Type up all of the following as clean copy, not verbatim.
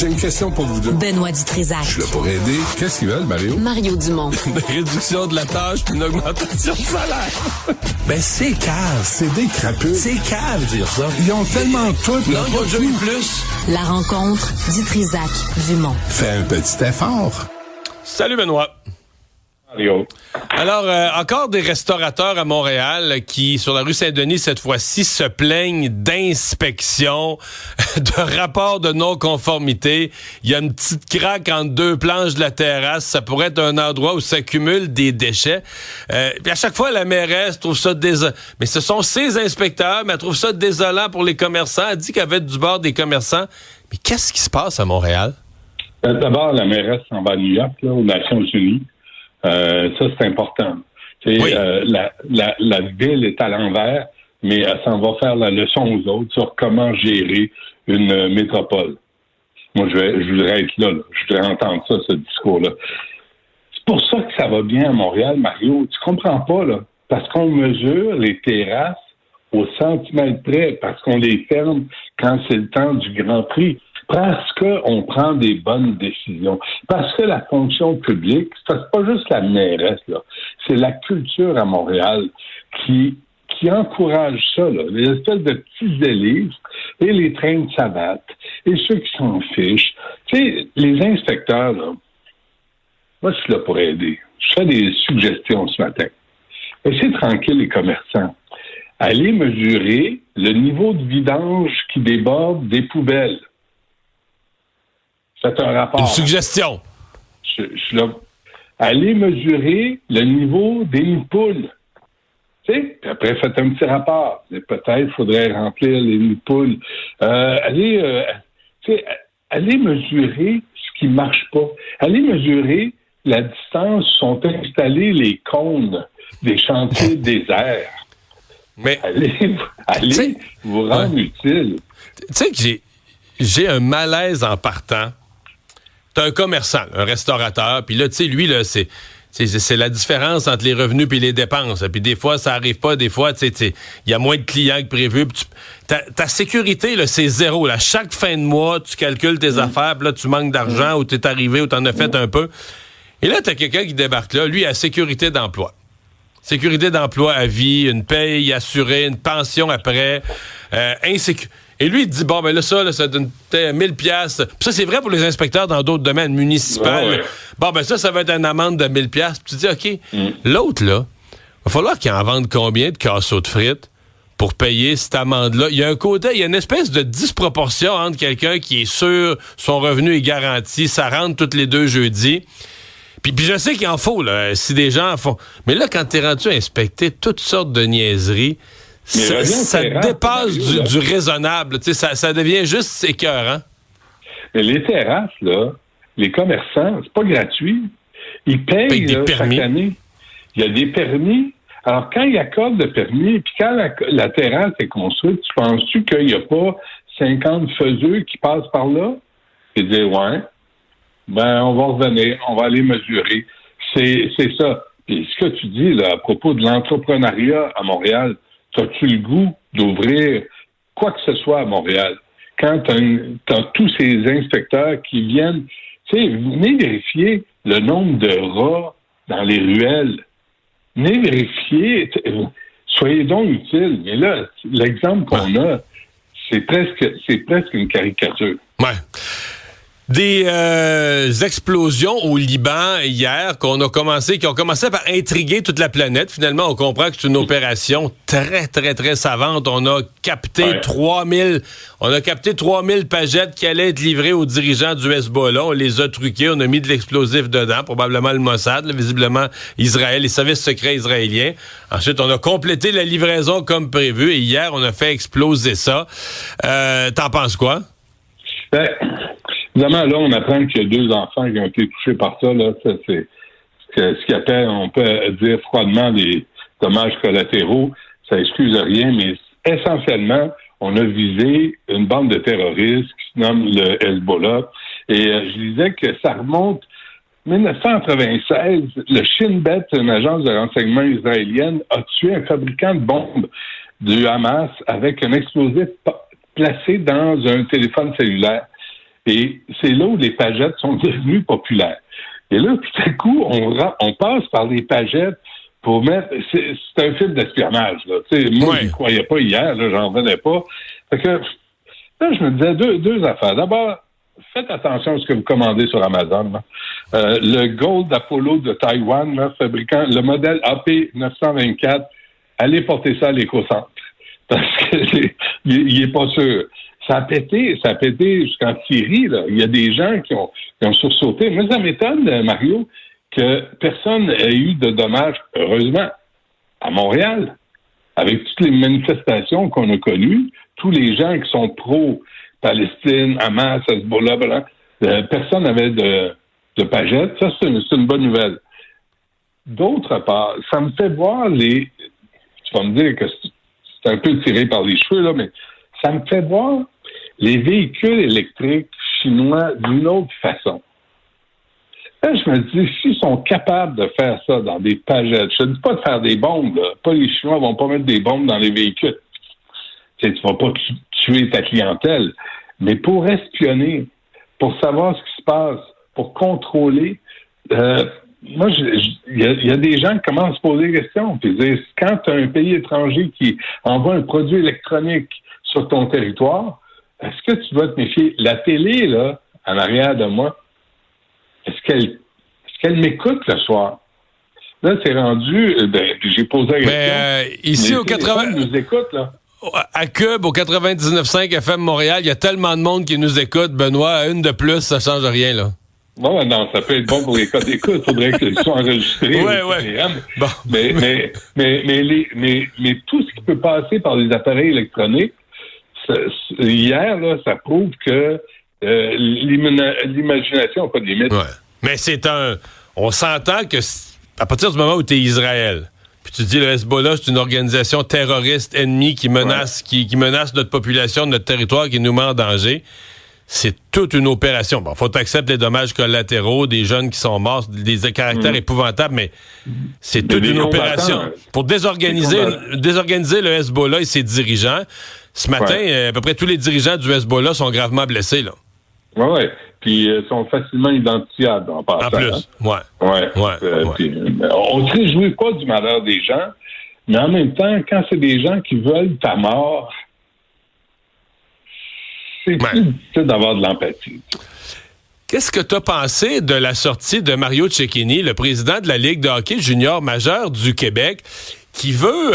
J'ai une question pour vous deux. Benoît Dutrisac. Je suis là pour aider. Qu'est-ce qu'ils veulent, Mario? Mario Dumont. Une réduction de la tâche puis une augmentation de salaire. Ben, c'est cave. C'est des crapules. C'est cave, dire ça. Ils ont tellement tout. Non, ils ont déjà eu plus. La rencontre Dutrisac-Dumont. Fais un petit effort. Salut, Benoît. Mario. Alors, encore des restaurateurs à Montréal qui, sur la rue Saint-Denis, cette fois-ci, se plaignent d'inspection, de rapports de non-conformité. Il y a une petite craque entre deux planches de la terrasse. Ça pourrait être un endroit où s'accumulent des déchets. Puis à chaque fois, la mairesse trouve ça désolant. Mais ce sont ses inspecteurs, mais elle trouve ça désolant pour les commerçants. Elle dit qu'elle va être du bord des commerçants. Mais qu'est-ce qui se passe à Montréal? D'abord, la mairesse s'en va à New York, là, aux Nations Unies. Ça, c'est important. Oui. La ville est à l'envers, mais elle s'en va faire la leçon aux autres sur comment gérer une métropole. Moi, je voudrais être là. Je voudrais entendre ça, ce discours-là. C'est pour ça que ça va bien à Montréal, Mario. Tu comprends pas, là? Parce qu'on mesure les terrasses au centimètre près, parce qu'on les ferme quand c'est le temps du Grand Prix. Parce qu'on prend des bonnes décisions. Parce que la fonction publique, c'est pas juste la mairesse, là. C'est la culture à Montréal qui encourage ça, là. Les espèces de petits élites et les trains de savate et ceux qui s'en fichent. Tu sais, les inspecteurs, là, moi, je suis là pour aider. Je fais des suggestions ce matin. Laissez tranquille les commerçants. Allez mesurer le niveau de vidange qui déborde des poubelles. Faites un rapport. Une suggestion. Je suis là. Allez mesurer le niveau des nids-poules. Tu sais, puis après, faites un petit rapport. Peut-être qu'il faudrait remplir les nids-poules. Allez mesurer ce qui ne marche pas. Allez mesurer la distance où sont installés les cônes des chantiers déserts. Mais allez vous rendre utile. Tu sais que j'ai un malaise en partant. T'as un commerçant, un restaurateur, puis là, tu sais, lui, là, c'est la différence entre les revenus et les dépenses. Puis des fois, ça arrive pas. Des fois, tu sais, il y a moins de clients que prévu. Ta sécurité, là, c'est zéro. Là. Chaque fin de mois, tu calcules tes affaires, puis là, tu manques d'argent, ou t'es arrivé, ou t'en as fait un peu. Et là, t'as quelqu'un qui débarque là. Lui, il a sécurité d'emploi. Sécurité d'emploi à vie, une paye assurée, une pension après, Et lui, il dit, bon, ben là, ça donne 1000 piastres. Puis ça, c'est vrai pour les inspecteurs dans d'autres domaines municipaux. Ouais. Bon, ben ça va être une amende de 1000 piastres. Puis tu dis, OK, l'autre, là, il va falloir qu'il en vende combien de casseaux de frites pour payer cette amende-là? Il y a un côté, il y a une espèce de disproportion entre quelqu'un qui est sûr, son revenu est garanti, ça rentre tous les 2 jeudis. Puis je sais qu'il en faut, là, si des gens en font. Mais là, quand t'es rendu à inspecter toutes sortes de niaiseries, ça dépasse du raisonnable. Ça devient juste écœurant. Mais les terrasses, là, les commerçants, c'est pas gratuit. Ils payent là, chaque année. Il y a des permis. Alors, quand ils accordent le permis, puis quand la terrasse est construite, tu penses-tu qu'il n'y a pas 50 faiseux qui passent par là? Ils disent, ouais. Ben, on va revenir, on va aller mesurer. C'est ça. Puis ce que tu dis là, à propos de l'entrepreneuriat à Montréal, as-tu le goût d'ouvrir quoi que ce soit à Montréal? Quand t'as tous ces inspecteurs qui viennent, tu sais, venez vérifier le nombre de rats dans les ruelles. Venez vérifier, soyez donc utiles. Mais là, l'exemple qu'on a, c'est presque une caricature. Ouais. Des explosions au Liban hier qui ont commencé par intriguer toute la planète. Finalement, on comprend que c'est une opération très, très, très savante. On a capté 3000 pagettes qui allaient être livrées aux dirigeants du Hezbollah. On les a truquées, on a mis de l'explosif dedans, probablement le Mossad, là, visiblement Israël, les services secrets israéliens. Ensuite, on a complété la livraison comme prévu et hier, on a fait exploser ça. T'en penses quoi? Ben, évidemment, là, on apprend qu'il y a 2 enfants qui ont été touchés par ça. Là. Ça, c'est ce qu'on appelle, on peut dire froidement, des dommages collatéraux. Ça excuse rien, mais essentiellement, on a visé une bande de terroristes qui se nomme le Hezbollah. Et je disais que ça remonte 1996. Le Shin Bet, une agence de renseignement israélienne, a tué un fabricant de bombes du Hamas avec un explosif placé dans un téléphone cellulaire. Et c'est là où les pagettes sont devenues populaires. Et là, tout à coup, on passe par les pagettes pour mettre... C'est un film d'espionnage, là. Moi, je n'y croyais pas hier, là, j'en revenais pas. Fait que, là, je me disais deux affaires. D'abord, faites attention à ce que vous commandez sur Amazon. Le Gold Apollo de Taïwan, là, fabriquant le modèle AP924, allez porter ça à l'éco-centre. Parce qu'il est pas sûr. Ça a pété jusqu'en Syrie, là. Il y a des gens qui ont sursauté. Mais ça m'étonne, Mario, que personne n'ait eu de dommages, heureusement, à Montréal. Avec toutes les manifestations qu'on a connues, tous les gens qui sont pro-Palestine, Hamas, Hezbollah, personne n'avait de pagettes. Ça, c'est une bonne nouvelle. D'autre part, ça me fait voir tu vas me dire que c'est un peu tiré par les cheveux, là, mais ça me fait voir les véhicules électriques chinois d'une autre façon. Là, je me dis, s'ils sont capables de faire ça dans des pagettes, je ne dis pas de faire des bombes, là. Pas les Chinois vont pas mettre des bombes dans les véhicules. Tu vas pas tuer ta clientèle. Mais pour espionner, pour savoir ce qui se passe, pour contrôler, moi, il y a des gens qui commencent à se poser des questions. Puis dire, quand tu as un pays étranger qui envoie un produit électronique sur ton territoire, est-ce que tu dois te méfier? La télé, là, en arrière de moi, est-ce qu'elle m'écoute le soir? Là, c'est rendu... j'ai posé la question. Mais ici, au 80... nous écoutent, là. À Cube, au 99.5 FM Montréal, il y a tellement de monde qui nous écoute, Benoît. Une de plus, ça change rien, là. Non, ça peut être bon pour les codes d'écoute. Il faudrait qu'ils soient enregistrés. Ouais. Bon. Mais tout ce qui peut passer par les appareils électroniques, hier, là, ça prouve que l'imagination n'a pas de limite. Ouais. Mais on s'entend que à partir du moment où tu es Israël, puis tu dis le Hezbollah, c'est une organisation terroriste ennemie qui menace, qui menace notre population, notre territoire, qui nous met en danger. C'est toute une opération. Bon, faut accepter les dommages collatéraux, des jeunes qui sont morts, des caractères épouvantables, mais c'est toute une opération pour désorganiser le Hezbollah et ses dirigeants. Ce matin, à peu près tous les dirigeants du Hezbollah sont gravement blessés, là. Oui. Puis sont facilement identifiables en passant. En plus, Puis, on ne se réjouit pas du malheur des gens, mais en même temps, quand c'est des gens qui veulent ta mort, c'est plus difficile d'avoir de l'empathie. Qu'est-ce que tu as pensé de la sortie de Mario Cecchini, le président de la Ligue de hockey junior majeur du Québec, qui veut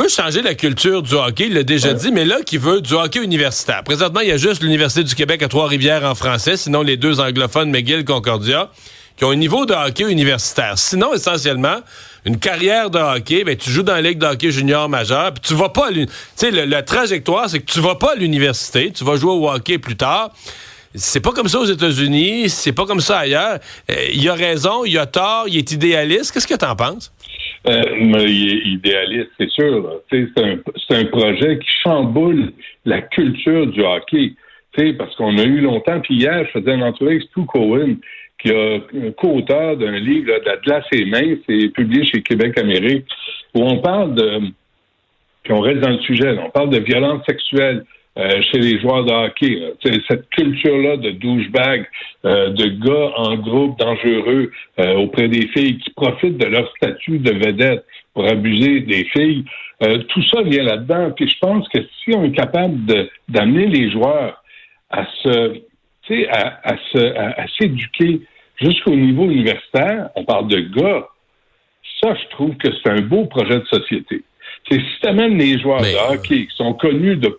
changer la culture du hockey, il l'a déjà dit, mais là, qui veut du hockey universitaire. Présentement, il y a juste l'Université du Québec à Trois-Rivières en français, sinon les deux anglophones, McGill, Concordia, qui ont un niveau de hockey universitaire. Sinon, essentiellement, une carrière de hockey, tu joues dans la Ligue de hockey junior majeur, puis tu vas pas à l'université. Tu sais, la trajectoire, c'est que tu vas pas à l'université, tu vas jouer au hockey plus tard. C'est pas comme ça aux États-Unis, c'est pas comme ça ailleurs. Il a raison, il a tort, il est idéaliste. Qu'est-ce que t'en penses? Il est idéaliste, c'est sûr. Là. C'est un projet qui chamboule la culture du hockey. Parce qu'on a eu longtemps, puis hier, je faisais une entrevue avec Stu Cohen, qui est un co-auteur d'un livre, là, de la glace et mains, c'est publié chez Québec Amérique, où on parle puis on reste dans le sujet, là, on parle de violence sexuelle chez les joueurs de hockey. Cette culture-là de douchebag, de gars en groupe dangereux auprès des filles qui profitent de leur statut de vedette pour abuser des filles, tout ça vient là-dedans. Puis je pense que si on est capable d'amener les joueurs à s'éduquer jusqu'au niveau universitaire, on parle de gars, ça, je trouve que c'est un beau projet de société. Si tu amènes les joueurs de hockey qui sont connus de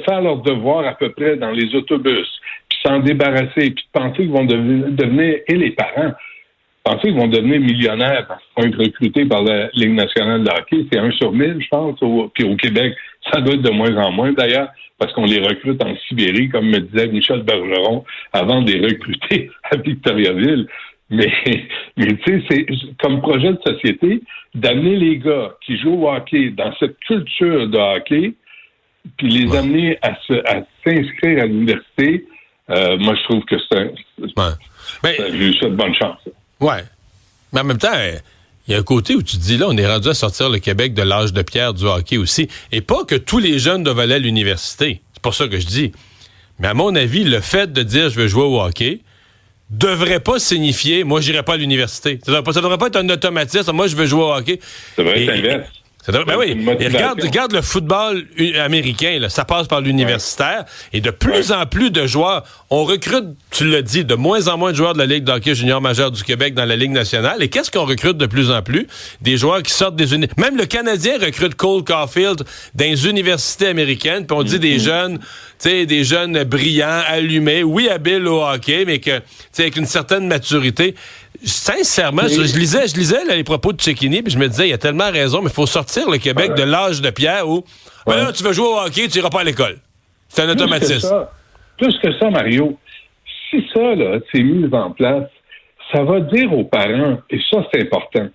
faire leurs devoirs à peu près dans les autobus, puis s'en débarrasser, puis de penser qu'ils vont devenir, et les parents, penser qu'ils vont devenir millionnaires parce qu'ils vont être recrutés par la Ligue nationale de hockey, c'est 1 sur 1000, je pense, puis au Québec, ça doit être de moins en moins d'ailleurs, parce qu'on les recrute en Sibérie, comme me disait Michel Bergeron, avant de les recruter à Victoriaville. Mais tu sais, c'est comme projet de société d'amener les gars qui jouent au hockey dans cette culture de hockey, puis les amener à s'inscrire à l'université. Moi, je trouve que je lui souhaite bonne chance. Ouais. Mais en même temps, il y a un côté où tu te dis, là, on est rendu à sortir le Québec de l'âge de pierre du hockey aussi. Et pas que tous les jeunes doivent aller à l'université. C'est pour ça que je dis. Mais à mon avis, le fait de dire « je veux jouer au hockey », devrait pas signifier « moi, j'irai pas à l'université ». Ça devrait pas être un automatisme « moi, je veux jouer au hockey ». Ça devrait être inverse. Ben oui. Et regarde le football américain, là, ça passe par l'universitaire. Et de plus en plus de joueurs, on recrute, tu l'as dit, de moins en moins de joueurs de la Ligue de hockey junior majeur du Québec dans la Ligue nationale. Et qu'est-ce qu'on recrute de plus en plus? Des joueurs qui sortent des universités. Même le Canadien recrute Cole Caulfield dans les universités américaines. Puis on dit des jeunes, tu sais, des jeunes brillants, allumés, oui, habiles au hockey, mais que, tu sais, avec une certaine maturité. Sincèrement, je lisais là, les propos de Cecchini, puis je me disais, il a tellement raison, mais il faut sortir le Québec de l'âge de pierre où là, tu veux jouer au hockey, tu n'iras pas à l'école. C'est un automatisme. Plus que ça, Mario, si ça, là, c'est mis en place, ça va dire aux parents, et ça, c'est important,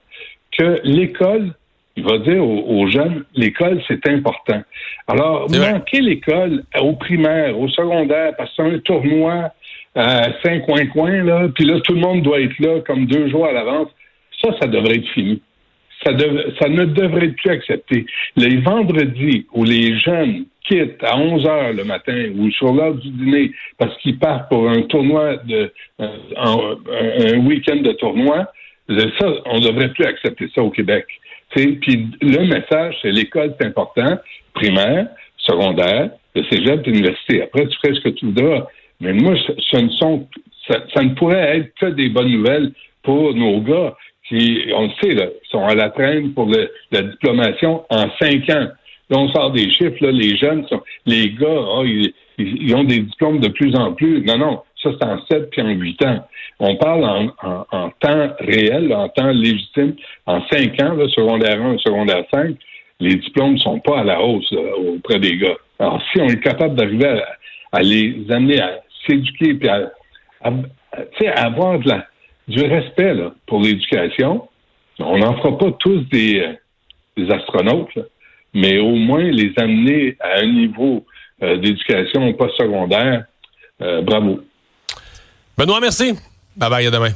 que l'école, il va dire aux jeunes, l'école, c'est important. Alors, manquer l'école au primaire, au secondaire, parce que c'est un tournoi à 5 coins, là, puis là, tout le monde doit être là comme 2 jours à l'avance, ça devrait être fini. Ça ne devrait plus accepter. Les vendredis où les jeunes quittent à 11 heures le matin ou sur l'heure du dîner parce qu'ils partent pour un tournoi, un week-end de tournoi, ça, on ne devrait plus accepter ça au Québec. Puis le message, c'est l'école, c'est important, primaire, secondaire, le cégep, l'université. Après, tu ferais ce que tu voudras. Mais moi, ça ne pourrait être que des bonnes nouvelles pour nos gars qui, on le sait, là, sont à la traîne pour la diplomation en 5 ans. Là, on sort des chiffres, là, les jeunes, les gars, ils ont des diplômes de plus en plus. Non, ça c'est en 7 puis en 8 ans. On parle en temps réel, en temps légitime, en 5 ans, là, secondaire 1, secondaire 5, les diplômes ne sont pas à la hausse auprès des gars. Alors, si on est capable d'arriver à les amener à s'éduquer puis à avoir du respect là, pour l'éducation, on n'en fera pas tous des astronautes, là, mais au moins les amener à un niveau d'éducation post-secondaire. Bravo. Benoît, merci. Bye bye, à demain.